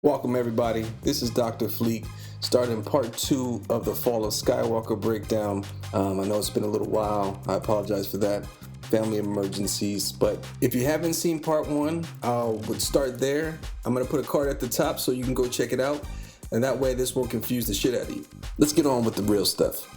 Welcome everybody, this is Dr. Fleek, starting part 2 of the Fall of Skywalker breakdown. I know it's been a little while, I apologize for that, family emergencies, but if you haven't seen part 1, I would start there. I'm going to put a card at the top so you can go check it out, and that way this won't confuse the shit out of you. Let's get on with the real stuff.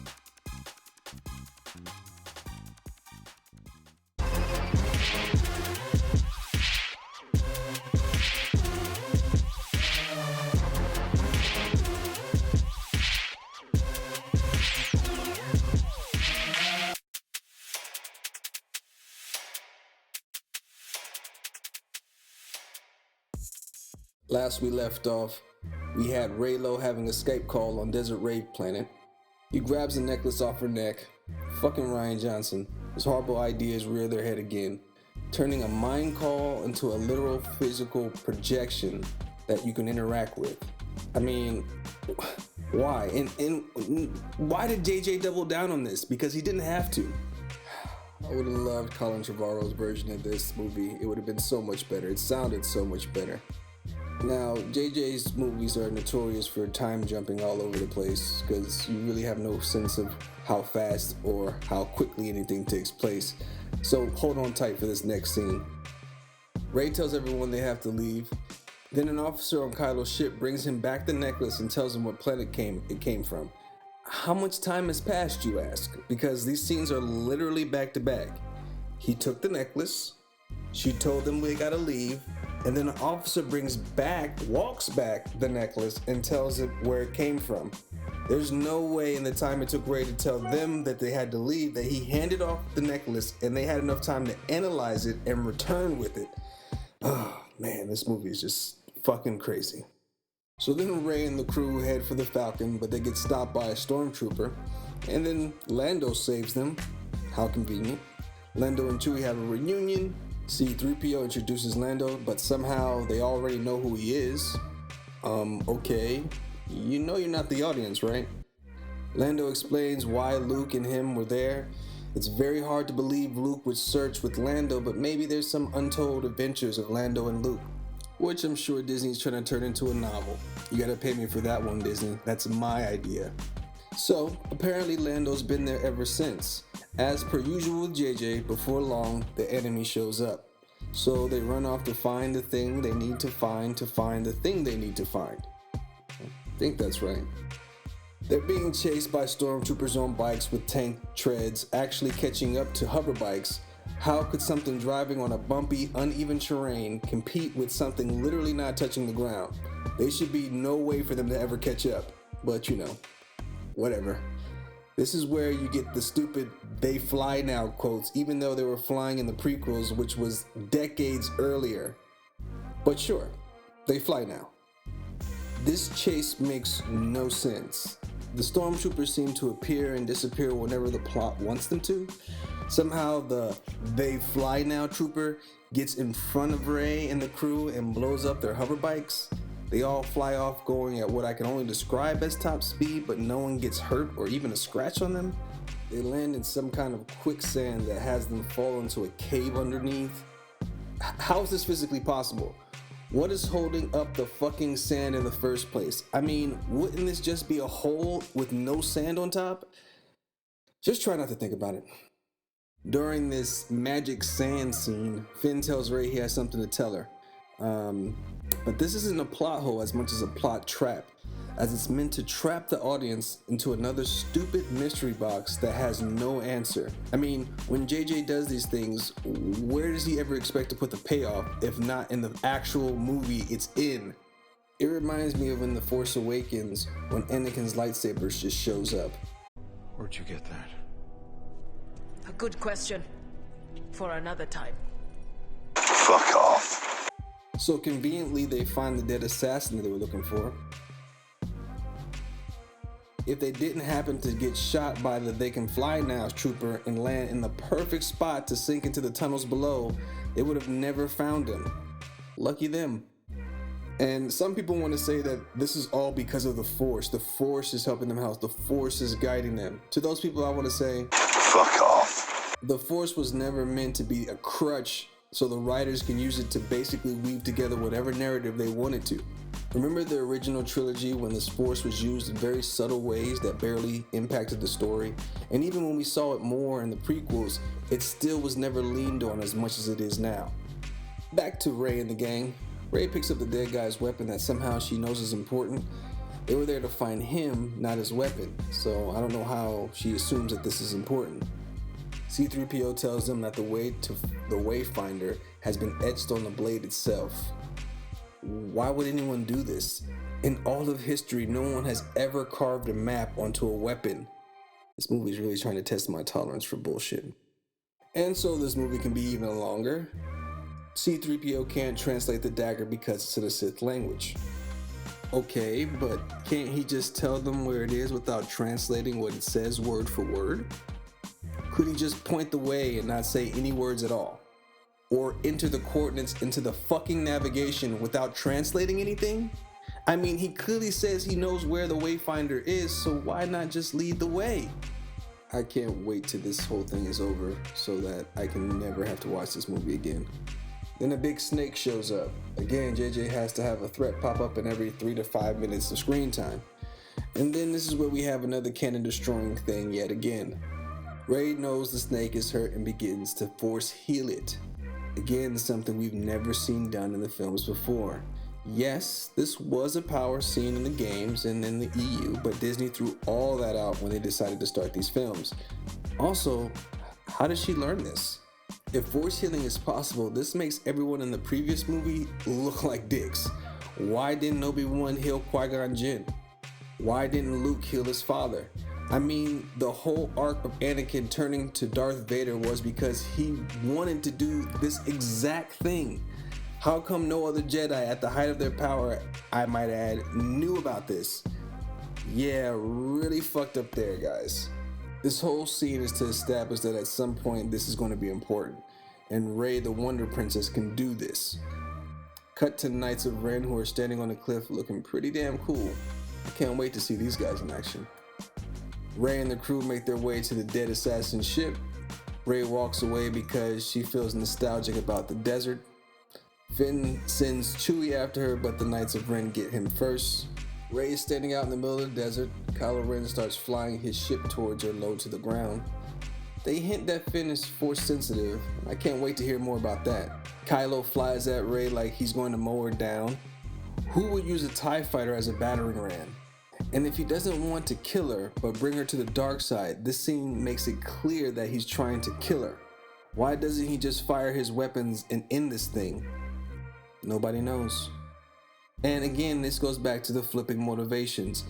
Last we left off, we had Raylo having a Skype call on Desert Rave Planet. He grabs the necklace off her neck. Fucking Rian Johnson. His horrible ideas rear their head again, turning a mind call into a literal physical projection that you can interact with. I mean, why? And why did JJ double down on this? Because he didn't have to. I would have loved Colin Trevorrow's version of this movie. It would have been so much better. It sounded so much better. Now, JJ's movies are notorious for time jumping all over the place because you really have no sense of how fast or how quickly anything takes place. So hold on tight for this next scene. Ray tells everyone they have to leave. Then an officer on Kylo's ship brings him back the necklace and tells him what planet it came from. How much time has passed, you ask? Because these scenes are literally back to back. He took the necklace, she told them we gotta leave, and then an officer walks back the necklace and tells it where it came from. There's no way in the time it took Ray to tell them that they had to leave that he handed off the necklace and they had enough time to analyze it and return with it. Oh man, this movie is just fucking crazy. So then Ray and the crew head for the Falcon, but they get stopped by a stormtrooper, and then Lando saves them. How convenient. Lando and Chewie have a reunion. C-3PO introduces Lando, but somehow they already know who he is. Okay. You know you're not the audience, right? Lando explains why Luke and him were there. It's very hard to believe Luke would search with Lando, but maybe there's some untold adventures of Lando and Luke, which I'm sure Disney's trying to turn into a novel. You gotta pay me for that one, Disney. That's my idea. So, apparently Lando's been there ever since. As per usual with JJ, before long, the enemy shows up. So they run off to find the thing they need to find the thing they need to find. I think that's right. They're being chased by stormtroopers on bikes with tank treads, actually catching up to hover bikes. How could something driving on a bumpy, uneven terrain compete with something literally not touching the ground? There should be no way for them to ever catch up. But you know, whatever. This is where you get the stupid "they fly now" quotes, even though they were flying in the prequels, which was decades earlier. But sure, they fly now. This chase makes no sense. The stormtroopers seem to appear and disappear whenever the plot wants them to. Somehow the "they fly now" trooper gets in front of Rey and the crew and blows up their hover bikes. They all fly off going at what I can only describe as top speed, but no one gets hurt or even a scratch on them. They land in some kind of quicksand that has them fall into a cave underneath. How is this physically possible? What is holding up the fucking sand in the first place? I mean, wouldn't this just be a hole with no sand on top? Just try not to think about it. During this magic sand scene, Finn tells Rey he has something to tell her. But this isn't a plot hole as much as a plot trap, as it's meant to trap the audience into another stupid mystery box that has no answer. I mean, when JJ does these things, where does he ever expect to put the payoff if not in the actual movie it's in? It reminds me of in The Force Awakens when Anakin's lightsaber just shows up. Where'd you get that? A good question. For another time. Fuck off. So conveniently, they find the dead assassin that they were looking for. If they didn't happen to get shot by the "they can fly now" trooper and land in the perfect spot to sink into the tunnels below, they would have never found him. Lucky them. And some people want to say that this is all because of the Force. The Force is helping them out. The Force is guiding them. To those people, I want to say, fuck off. The Force was never meant to be a crutch so the writers can use it to basically weave together whatever narrative they wanted to. Remember the original trilogy when the Force was used in very subtle ways that barely impacted the story? And even when we saw it more in the prequels, it still was never leaned on as much as it is now. Back to Rey and the gang. Rey picks up the dead guy's weapon that somehow she knows is important. They were there to find him, not his weapon, so I don't know how she assumes that this is important. C-3PO tells them that the way to the Wayfinder has been etched on the blade itself. Why would anyone do this? In all of history, no one has ever carved a map onto a weapon. This movie is really trying to test my tolerance for bullshit. And so this movie can be even longer. C-3PO can't translate the dagger because it's in a Sith language. Okay, but can't he just tell them where it is without translating what it says word for word? Could he just point the way and not say any words at all? Or enter the coordinates into the fucking navigation without translating anything? I mean, he clearly says he knows where the Wayfinder is, so why not just lead the way? I can't wait till this whole thing is over so that I can never have to watch this movie again. Then a big snake shows up. Again, JJ has to have a threat pop up in every 3 to 5 minutes of screen time. And then this is where we have another canon destroying thing yet again. Rey knows the snake is hurt and begins to force heal it. Again, something we've never seen done in the films before. Yes, this was a power scene in the games and in the EU, but Disney threw all that out when they decided to start these films. Also, how did she learn this? If force healing is possible, this makes everyone in the previous movie look like dicks. Why didn't Obi-Wan heal Qui-Gon Jinn? Why didn't Luke heal his father? I mean, the whole arc of Anakin turning to Darth Vader was because he wanted to do this exact thing. How come no other Jedi at the height of their power, I might add, knew about this? Yeah, really fucked up there, guys. This whole scene is to establish that at some point this is going to be important, and Rey the Wonder Princess can do this. Cut to Knights of Ren who are standing on a cliff looking pretty damn cool. I can't wait to see these guys in action. Rey and the crew make their way to the dead assassin ship. Rey walks away because she feels nostalgic about the desert. Finn sends Chewie after her, but the Knights of Ren get him first. Rey is standing out in the middle of the desert. Kylo Ren starts flying his ship towards her low to the ground. They hint that Finn is force sensitive. I can't wait to hear more about that. Kylo flies at Rey like he's going to mow her down. Who would use a TIE fighter as a battering ram? And if he doesn't want to kill her, but bring her to the dark side, this scene makes it clear that he's trying to kill her. Why doesn't he just fire his weapons and end this thing? Nobody knows. And again, this goes back to the flipping motivations.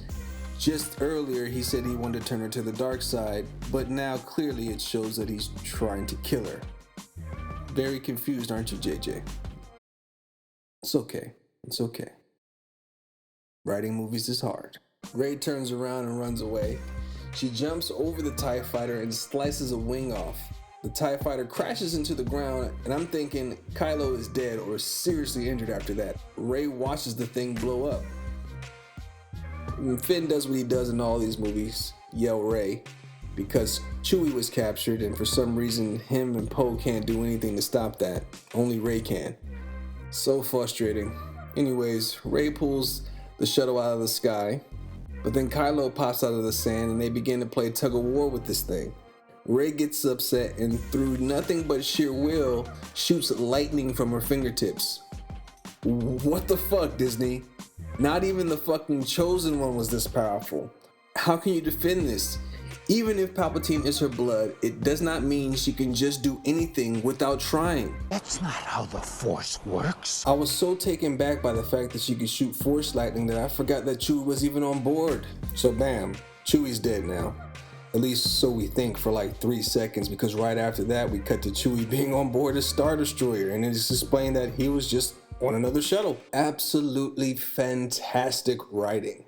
Just earlier, he said he wanted to turn her to the dark side, but now clearly it shows that he's trying to kill her. Very confused, aren't you, JJ? It's okay. It's okay. Writing movies is hard. Rey turns around and runs away. She jumps over the TIE fighter and slices a wing off. The TIE fighter crashes into the ground, and I'm thinking Kylo is dead or seriously injured after that. Rey watches the thing blow up. And Finn does what he does in all these movies, yell Rey, because Chewie was captured, and for some reason him and Poe can't do anything to stop that. Only Rey can. So frustrating. Anyways, Rey pulls the shuttle out of the sky, but then Kylo pops out of the sand and they begin to play tug of war with this thing. Rey gets upset and through nothing but sheer will, shoots lightning from her fingertips. What the fuck, Disney? Not even the fucking Chosen One was this powerful. How can you defend this? Even if Palpatine is her blood, it does not mean she can just do anything without trying. That's not how the Force works. I was so taken back by the fact that she could shoot force lightning that I forgot that Chewie was even on board. So bam, Chewie's dead now. At least so we think for like 3 seconds, because right after that we cut to Chewie being on board a Star Destroyer and it's explained that he was just on another shuttle. Absolutely fantastic writing.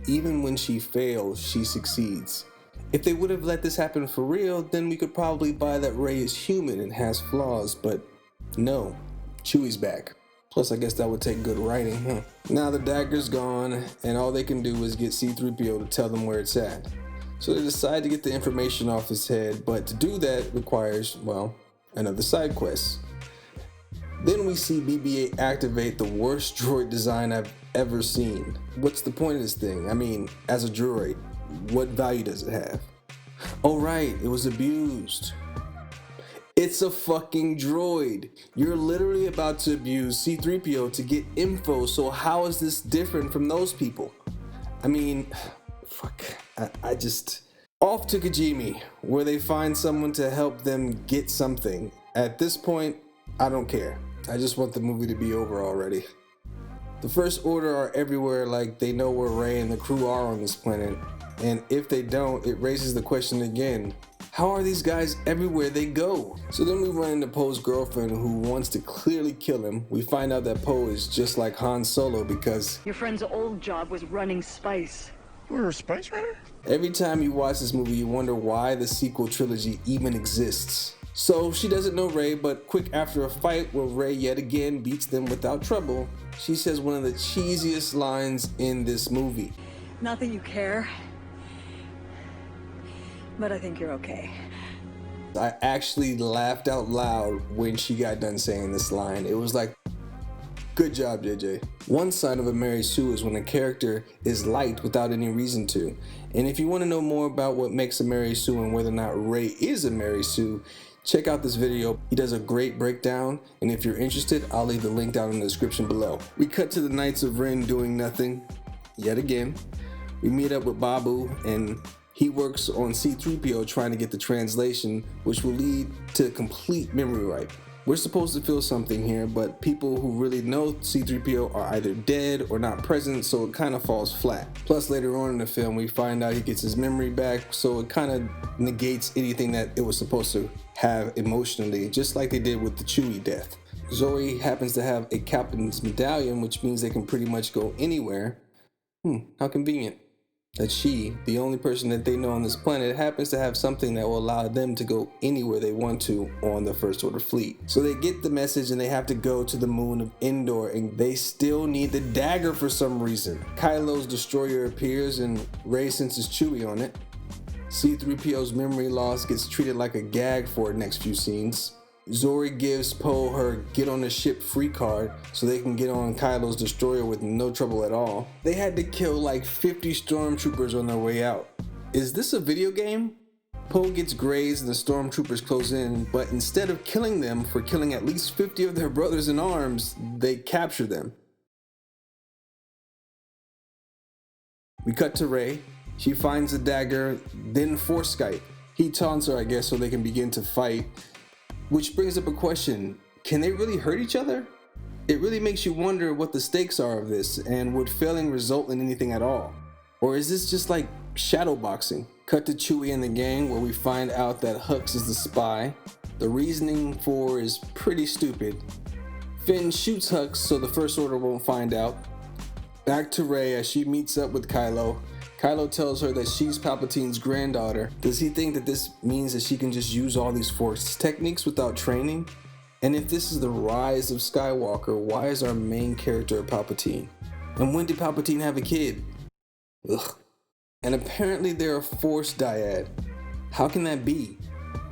Even when she fails, she succeeds. If they would have let this happen for real, then we could probably buy that Rey is human and has flaws, but no, Chewie's back. Plus, I guess that would take good writing, huh? Now the dagger's gone, and all they can do is get C-3PO to tell them where it's at. So they decide to get the information off his head, but to do that requires, well, another side quest. Then we see BB-8 activate the worst droid design I've ever seen. What's the point of this thing? I mean, as a droid, what value does it have? Oh right, it was abused. It's a fucking droid. You're literally about to abuse C-3PO to get info, so how is this different from those people? I mean, fuck, I just... Off to Kijimi, where they find someone to help them get something. At this point, I don't care. I just want the movie to be over already. The First Order are everywhere, like they know where Rey and the crew are on this planet. And if they don't, it raises the question again. How are these guys everywhere they go? So then we run into Poe's girlfriend who wants to clearly kill him. We find out that Poe is just like Han Solo because your friend's old job was running spice. We're a spice runner? every time you watch this movie, you wonder why the sequel trilogy even exists. So she doesn't know Rey, but quick after a fight where Rey yet again beats them without trouble, she says one of the cheesiest lines in this movie. Not that you care, but I think you're okay. I actually laughed out loud when she got done saying this line. It was like, good job, JJ. One sign of a Mary Sue is when a character is liked without any reason to. And if you want to know more about what makes a Mary Sue and whether or not Rey is a Mary Sue, check out this video. He does a great breakdown, and if you're interested, I'll leave the link down in the description below. We cut to the Knights of Ren doing nothing, yet again. We meet up with Babu, and he works on C-3PO trying to get the translation, which will lead to complete memory wipe. We're supposed to feel something here, but people who really know C-3PO are either dead or not present, so it kind of falls flat. Plus later on in the film, we find out he gets his memory back, so it kind of negates anything that it was supposed to have emotionally, just like they did with the Chewie death. Zoe happens to have a captain's medallion, which means they can pretty much go anywhere. How convenient. That she, the only person that they know on this planet, happens to have something that will allow them to go anywhere they want to on the First Order fleet. So they get the message and they have to go to the moon of Endor, and they still need the dagger for some reason. Kylo's destroyer appears and Rey senses Chewie on it. C-3PO's memory loss gets treated like a gag for the next few scenes. Zoe gives Poe her get on the ship free card so they can get on Kylo's destroyer with no trouble at all. They had to kill like 50 stormtroopers on their way out. Is this a video game? Poe gets grazed and the stormtroopers close in, but instead of killing them for killing at least 50 of their brothers in arms, they capture them. We cut to Rey. She finds the dagger, then Force Skype. He taunts her, I guess, so they can begin to fight. Which brings up a question, can they really hurt each other? It really makes you wonder what the stakes are of this, and would failing result in anything at all? Or is this just like shadow boxing? Cut to Chewie and the gang, where we find out that Hux is the spy. The reasoning for is pretty stupid. Finn shoots Hux so the First Order won't find out. Back to Rey as she meets up with Kylo. Kylo tells her that she's Palpatine's granddaughter. Does he think that this means that she can just use all these Force techniques without training? And if this is the Rise of Skywalker, why is our main character a Palpatine? And when did Palpatine have a kid? Ugh. And apparently they're a Force dyad. How can that be?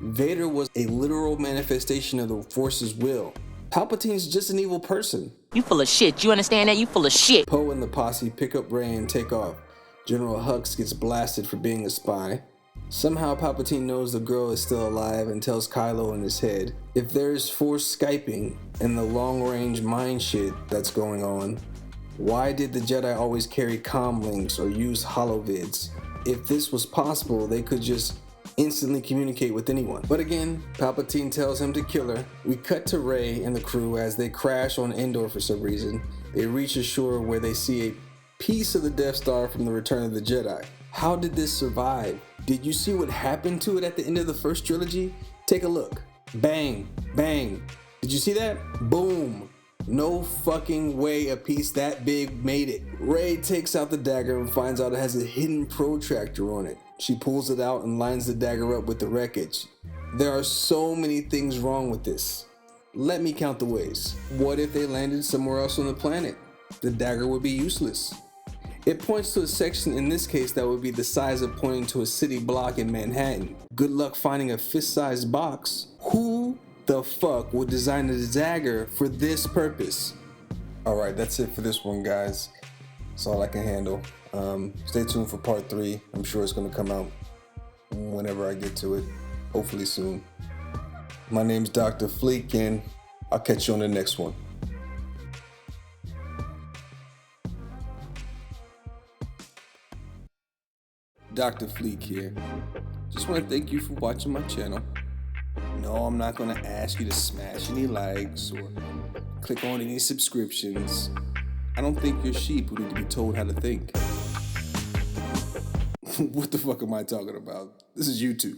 Vader was a literal manifestation of the Force's will. Palpatine's just an evil person. You full of shit, you understand that? You full of shit. Poe and the posse pick up Rey and take off. General Hux gets blasted for being a spy. Somehow Palpatine knows the girl is still alive and tells Kylo in his head. If there's Force Skyping and the long-range mind shit that's going on, why did the Jedi always carry comm links or use holovids? If this was possible, they could just instantly communicate with anyone. But again, Palpatine tells him to kill her. We cut to Rey and the crew as they crash on Endor for some reason. They reach a shore where they see a piece of the Death Star from the Return of the Jedi. How did this survive? Did you see what happened to it at the end of the first trilogy? Take a look. Bang, bang. Did you see that? Boom. No fucking way a piece that big made it. Rey takes out the dagger and finds out it has a hidden protractor on it. She pulls it out and lines the dagger up with the wreckage. There are so many things wrong with this. Let me count the ways. What if they landed somewhere else on the planet? The dagger would be useless. It points to a section in this case that would be the size of pointing to a city block in Manhattan. Good luck finding a fist-sized box. Who the fuck would design a dagger for this purpose? Alright, that's it for this one, guys. That's all I can handle. Stay tuned for part 3. I'm sure it's gonna come out whenever I get to it. Hopefully soon. My name's Dr. Fleek, and I'll catch you on the next one. Dr. Fleek here. Just want to thank you for watching my channel. No, I'm not going to ask you to smash any likes or click on any subscriptions. I don't think you're sheep who need to be told how to think. What the fuck am I talking about? This is YouTube.